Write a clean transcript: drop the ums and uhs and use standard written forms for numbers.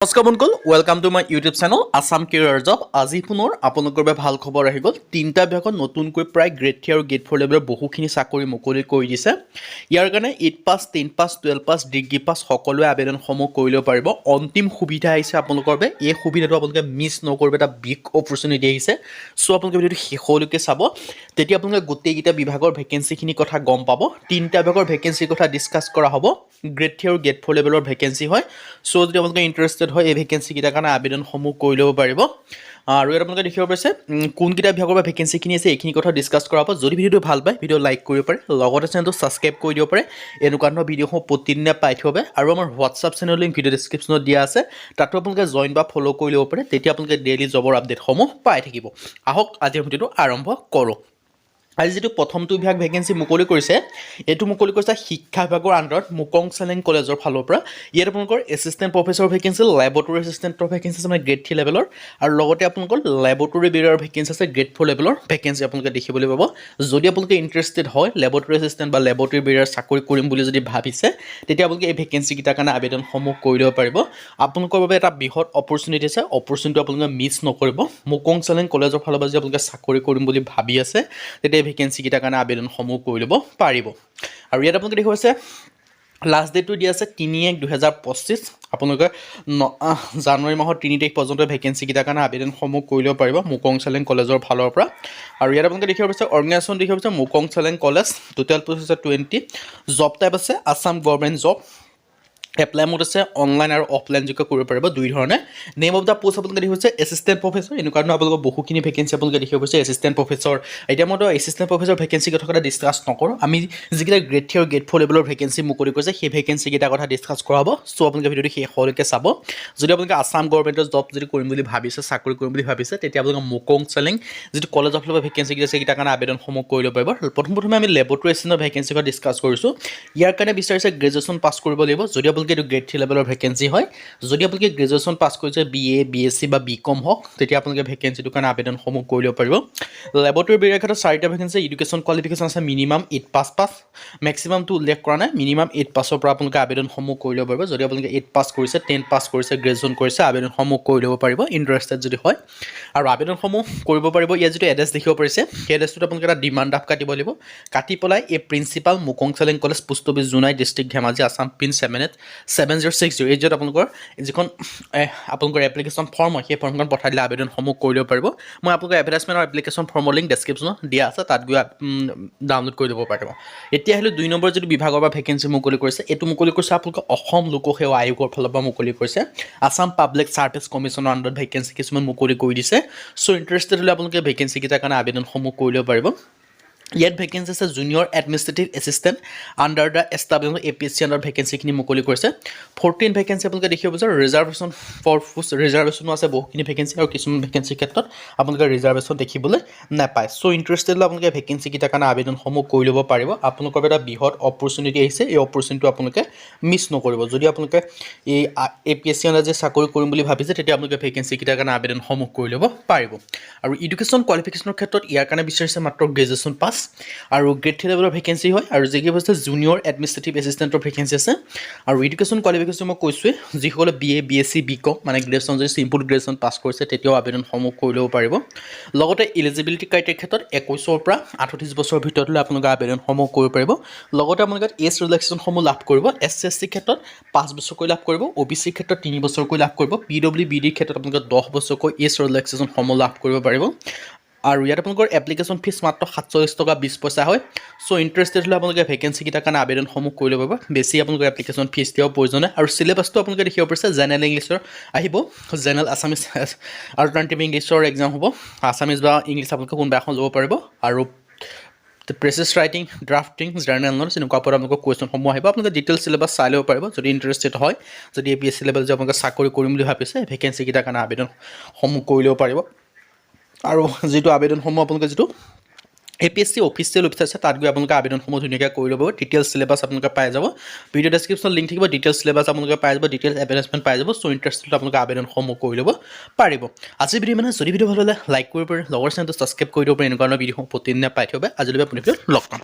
নমস্কাৰ বন্ধুসকল welcome to my YouTube channel Assam career job আজি পুনৰ আপোনালোকৰ বাবে ভাল খবৰ আহি গ'ল তিনিটা বিভাগত নতুনকৈ প্ৰায় গ্ৰেড 3 আৰু গ্ৰেড 4 লেভেলৰ বহুখিনি চাকৰি মুকলি কৰি দিছে ইয়াৰ কাৰণে 8 পাছ 10 পাছ 12 পাছ ডিগ্ৰী পাছ সকলোৱে আবেদনসমূহ কৰি ল'ব পাৰিব অন্তিম সুবিধা আহিছে আপোনালোকৰ বাবে এই সুবিধাটো আপোনালোকে মিছ নকৰিব এটা বিগ অপৰচুনিটি আহিছে সো আপোনালোকে ভিডিঅ'টো শেষলৈকে চাব তেতিয়া আপোনালোকে গোটেইকেইটা বিভাগৰ ভেকেন্সিখিনি কথা গম পাব তিনিটা বিভাগৰ ভেকেন্সিৰ কথা ডিসকাস কৰা হ'ব গ্ৰেড 3 আৰু গ্ৰেড 4 লেভেলৰ ভেকেন্সি হয় সো যদি আপোনালোকে ইন্টাৰেষ্টেড হয় এই ভেকেন্সি কিটাৰ কাৰণে আবেদনসমূহ কৰি ল'ব পাৰিব আৰু ইয়াত আপোনালোকে দেখিব পাৰিছে কোনকেইটা বিভাগৰ পৰা ভেকেন্সিখিনি আছে এইখিনি কথা ডিসকাস কৰা হ'ব যদি ভিডিঅ'টো ভাল পায় ভিডিঅ' লাইক কৰিব পাৰে লগতে চেনেলটো সাবস্ক্ৰাইব কৰি দিব পাৰে এনেকুৱা ধৰণৰ ভিডিঅ'সমূহ প্ৰতিদিনে পাই থাকিব আৰু আমাৰ হোৱাটছআপ চেনেল লিংক ভিডিঅ' ডেছক্ৰিপশ্যনত দিয়া আছে তাতো আপোনালোকে জইন বা ফ'ল' কৰি ল'ব পাৰে তেতিয়া আপোনালোকে ডেইলি জবৰ আপডেটসমূহ পাই থাকিব আহক আজিৰ ভিডিঅ'টো আৰম্ভ কৰোঁ আজি যেটো প্ৰথমটো বিভাগ ভেকেন্সি মুকলি কৰিছে এটো মুকলি কৰিছে শিক্ষা বিভাগৰ আন্ডাৰত মুকং চেলেং কলেজৰ ফালৰ পৰা ইয়াত আপোনালোকৰ এসিস্টেন্ট প্ৰফেসৰ ভেকেন্সি ল্যাবৰেটৰী এসিস্টেন্টৰ ভেকেন্সি আছে মানে গ্ৰেড 3 লেভেলৰ আৰু লগতে আপোনালোকৰ ল্যাবৰেটৰী বিভাগৰ ভেকেন্সি আছে গ্ৰেড 4 লেভেলৰ ভেকেন্সি আপোনালোকে দেখিবলৈ পাব যদি আপোনালোকে ইন্টাৰেষ্টেড হয় ল্যাবৰেটৰী এসিস্টেন্ট বা ল্যাবৰেটৰী বিভাগৰ চাকৰি কৰিম বুলি যদি ভাবিছে তেতিয়া আপোনালোকে এই ভেকেন্সি কিটাৰ কাৰণে আবেদনসমূহ কৰি ল'ব পাৰিব আপোনালোকৰ বাবে এটা বৃহৎ অপৰচুনিটি আছে অপৰচুনিটি আপোনালোকে মিছ নকৰিব মুকং চেলেং কলেজৰ ফালৰ পৰা যদি আপোনালোকে চাকৰি কৰিম বুলি ভাবি আছে তেতিয়া ভেকেন্সি কিটাৰ কাৰণে আবেদনসমূহ কৰি ল'ব পাৰিব আৰু ইয়াত আপোনালোকে দেখিব আছে লাষ্ট ডেটটো দিয়া আছে 3/1/2025 আপোনালোকে জানুৱাৰী মাহৰ 3 তাৰিখ পৰ্যন্ত ভেকেন্সি কিটাৰ কাৰণে আবেদনসমূহ কৰি ল'ব পাৰিব মুকং চেলেং কলেজৰ ফালৰ পৰা আৰু ইয়াত আপোনালোকে দেখিব আছে অৰ্গেনাইজেশ্যন দেখিব আছে মুকং চেলেং কলেজ টোটেল পোষ্ট আছে 20 জব টাইপ আছে Assam government job apply mode আছে অনলাইন আৰু অফলাইন যোগে কৰিব পাৰিব দুই ধৰণে নেম অফ দা পোষ্ট আপোনালোকে দেখিব আছে এসিস্টেন্ট প্ৰফেসৰ এনেকুৱা ধৰণৰ আপোনালোকৰ বহুখিনি ভেকেন্সি আপোনালোকে দেখিব আছে এসিস্টেন্ট প্ৰফেসৰ এতিয়া মই এসিস্টেন্ট প্ৰফেসৰ ভেকেন্সি কথা ডিসকাস নকৰো আমি যিকেইটা গ্ৰেড 3 আৰু গ্ৰেড 4 লেভেলৰ ভেকেন্সি মুকলি কৰিছে সেই ভেকেন্সি কেইটা কথা ডিসকাস কৰা হ'ব সো আপোনালোকে ভিডিঅ'টো শেষলৈকে চাব যদি আপোনালোকে আসাম গভৰ্ণমেণ্টৰ জব যদি কৰিম বুলি ভাবিছে চাকৰি কৰিম বুলি ভাবিছে তেতিয়া আপোনালোকে মুকং চেলেং যিটো কলেজ অফ ল ভেকেন্সি আছে সেইকেইটাৰ কাৰণে আবেদনসমূহ কৰি ল'ব পাৰিব প্ৰথমে আমি ল্যাবৰেটৰী এসিস্টেন্টৰ ভেকেন্সি কথা ডিসকাস কৰিছো ইয়াৰ কাৰণে বিচাৰিছে গ্ৰেজুৱেশ্যন পাছ কৰিব লাগিব যদি আপোনালোকে এইটো গ্ৰেড 3 লেভেলৰ ভেকেন্সি হয় যদি আপোনালোকে গ্ৰেজুৱেশ্যন পাছ কৰিছে বিএ বিএসসি বা বিকম হওক তেতিয়া আপোনালোকে ভেকেন্সিটোৰ কাৰণে আবেদনসমূহ কৰি ল'ব পাৰিব ল্যাবৰেটৰী বিভাগৰ ক্ষেত্ৰত চাৰিটা ভেকেন্সি এডুকেশ্যন কোৱালিফিকেশ্যন আছে মিনিমাম 8 পাছ পাছ ম্যাক্সিমামটো উল্লেখ কৰা নাই মিনিমাম 8 পাছৰ পৰা আপোনালোকে আবেদনসমূহ কৰি ল'ব পাৰিব যদি আপোনালোকে 8 পাছ কৰিছে 10 পাছ কৰিছে গ্ৰেজুৱেশ্যন কৰিছে আবেদনসমূহ কৰি ল'ব পাৰিব ইন্টাৰেষ্টেড যদি হয় আৰু আবেদনসমূহ কৰিব পাৰিব ইয়াত যিটো এড্ৰেছ দেখিব পাৰিছে সেই এড্ৰেছটোত আপোনালোকে এটা ডিমাণ্ড ড্ৰাফ্ট কাটিব লাগিব কাটি পেলাই এই principal Murkong Selek college post office Jonai district Dhemaji Assam pin 787060 এই য'ত আপোনালোকৰ যিখন আপোনালোকৰ এপ্লিকেশ্যন ফৰ্ম হয় সেই ফৰ্মখন পঠাই দিলে আবেদনসমূহ কৰি ল'ব পাৰিব মই আপোনালোকৰ এডভাৰটাইজমেণ্ট আৰু এপ্লিকেশ্যন ফৰ্মৰ লিংক ডেছক্ৰিপশ্যনত দিয়া আছে তাত গৈ ডাউনলোড কৰি ল'ব পাৰিব এতিয়া আহিলে 2 নম্বৰ যিটো বিভাগৰ পৰা ভেকেন্সি মুকলি কৰিছে এইটো মুকলি কৰিছে আপোনালোকৰ অসম লোকসেৱা আয়োগৰ ফালৰ পৰা মুকলি কৰিছে আসাম পাব্লিক চাৰ্ভিচ কমিশ্যনৰ আণ্ডাৰত ভেকেন্সি কিছুমান মুকলি কৰি দিছে সো ইন্টাৰেষ্টেড হ'লে আপোনালোকে ভেকেন্সি কেইটাৰ কাৰণে আবেদনসমূহ কৰি ল'ব পাৰিব ইয়াত ভেকেন্সি আছে junior administrative assistant under the establishment APSC under ভেকেন্সিখিনি মুকলি কৰিছে 14 ভেকেন্সি আপোনালোকে দেখিব বিচাৰে ৰিজাৰ্ভেশ্যন ফৰ পোষ্ট ৰিজাৰ্ভেশ্যনো আছে বহুখিনি ভেকেন্সি আৰু কিছুমান ভেকেন্সিৰ ক্ষেত্ৰত আপোনালোকে ৰিজাৰ্ভেশ্যন দেখিবলৈ নাপায় সো ইন্টাৰেষ্টেড হ'লে আপোনালোকে ভেকেন্সি কেইটাৰ কাৰণে আবেদনসমূহ কৰি ল'ব পাৰিব আপোনালোকৰ এটা বৃহৎ অপৰচুনিটি আহিছে এই অপৰচুনিটিটো আপোনালোকে মিছ নকৰিব যদি আপোনালোকে এই এপিএছচি আণ্ডাৰ যে চাকৰি কৰিম বুলি ভাবিছে তেতিয়া আপোনালোকে ভেকেন্সি কেইটাৰ কাৰণে আবেদনসমূহ কৰি ল'ব পাৰিব আৰু এডুকেশ্যন কোৱালিফিকেশ্যনৰ ক্ষেত্ৰত ইয়াৰ কাৰণে বিচাৰিছে মাত্ৰ গ্ৰেজুৱেশ্যন পাছ আৰু গ্ৰেড 3 লেভেলৰ ভেকেন্সি হয় আৰু যিকি বস্তু জুনিয়ৰ এডমিনিষ্ট্ৰেটিভ এছিষ্টেণ্টৰ ভেকেন্সি আছে আৰু এডুকেশ্যন কোৱালিফিকেশ্যন মই কৈছোৱে যিসকলে বিএ বিএসসি বিকম মানে গ্ৰেজুৱেশ্যন যদি সিম্পল গ্ৰেজুৱেশ্যন পাছ কৰিছে তেতিয়াও আবেদনসমূহ কৰি ল'ব পাৰিব লগতে এলিজিবিলিটি ক্ৰাইটেৰিয়াৰ ক্ষেত্ৰত 21 পৰা 38 বছৰৰ ভিতৰত হ'লে আপোনালোকে আবেদনসমূহ কৰিব পাৰিব লগতে আপোনালোকে এজ ৰিলেক্সেশ্যনসমূহ লাভ কৰিব এছচি ক্ষেত্ৰত 5 বছৰকৈ লাভ কৰিব ওবিচি ক্ষেত্ৰত 3 বছৰকৈ লাভ কৰিব পিডব্লিউবিডিৰ ক্ষেত্ৰত আপোনালোকে 10 বছৰকৈ এজ ৰিলেক্সেশ্যনসমূহ লাভ কৰিব পাৰিব আৰু ইয়াত আপোনালোকৰ এপ্লিকেশ্যন ফিজ মাত্ৰ 47 টকা 20 পইচা হয় সো ইন্টাৰেষ্টেড হ'লে আপোনালোকে ভেকেন্সি কেইটাৰ কাৰণে আবেদনসমূহ কৰি ল'ব পাৰিব বেছি আপোনালোকৰ এপ্লিকেশ্যন ফিজ দিয়াৰ প্ৰয়োজন নাই আৰু চিলেবাছটো আপোনালোকে দেখিব পাৰিছে জেনেৰেল ইংলিছৰ আহিব জেনেৰেল আছামিজ অল্টাৰনেটিভ ইংলিছৰ এক্সাম হ'ব আছামিজ বা ইংলিছ আপোনালোকে কোনোবা এখন ল'ব পাৰিব আৰু প্ৰেচেছ ৰাইটিং ড্ৰাফটিং জাৰ্নেল নলেজ এনেকুৱা পৰা আপোনালোকৰ কুৱেশ্যনসমূহ আহিব আপোনালোকে ডিটেইলছ চিলেবাছ চাই ল'ব পাৰিব যদি ইণ্টাৰেষ্টেড হয় যদি এপিএছচি লেভেল যদি আপোনালোকে চাকৰি কৰিম বুলি ভাবিছে ভেকেন্সি কেইটাৰ কাৰণে আবেদনসমূহ কৰি ল'ব পাৰিব আৰু যিটো আবেদনসমূহ আপোনালোকে যিটো এপিএছচি অফিচিয়েল ৱেবছাইট আছে তাত গৈ আপোনালোকে আবেদনসমূহ ধুনীয়াকৈ কৰি ল'ব ডিটেইলছ চিলেবাছ আপোনালোকে পাই যাব ভিডিঅ' ডেছক্ৰিপশ্যনত লিংক থাকিব ডিটেইলছ চিলেবাছ আপোনালোকে পাই যাব ডিটেইলছ এডভাৰটাইজমেণ্ট পাই যাব সো ইণ্টাৰেষ্টেড আপোনালোকে আবেদনসমূহ কৰি ল'ব পাৰিব আজিৰ ভিডিঅ' মানে যদি ভিডিঅ' ভাল হ'লে লাইক কৰিব পাৰে লগৰ চেনেলটো ছাবস্ক্ৰাইব কৰি দিব পাৰে এনেকুৱা ধৰণৰ ভিডিঅ'সমূহ প্ৰতিদিনে পাই থাকিব আজিলৈকে আপুনি লগ পাম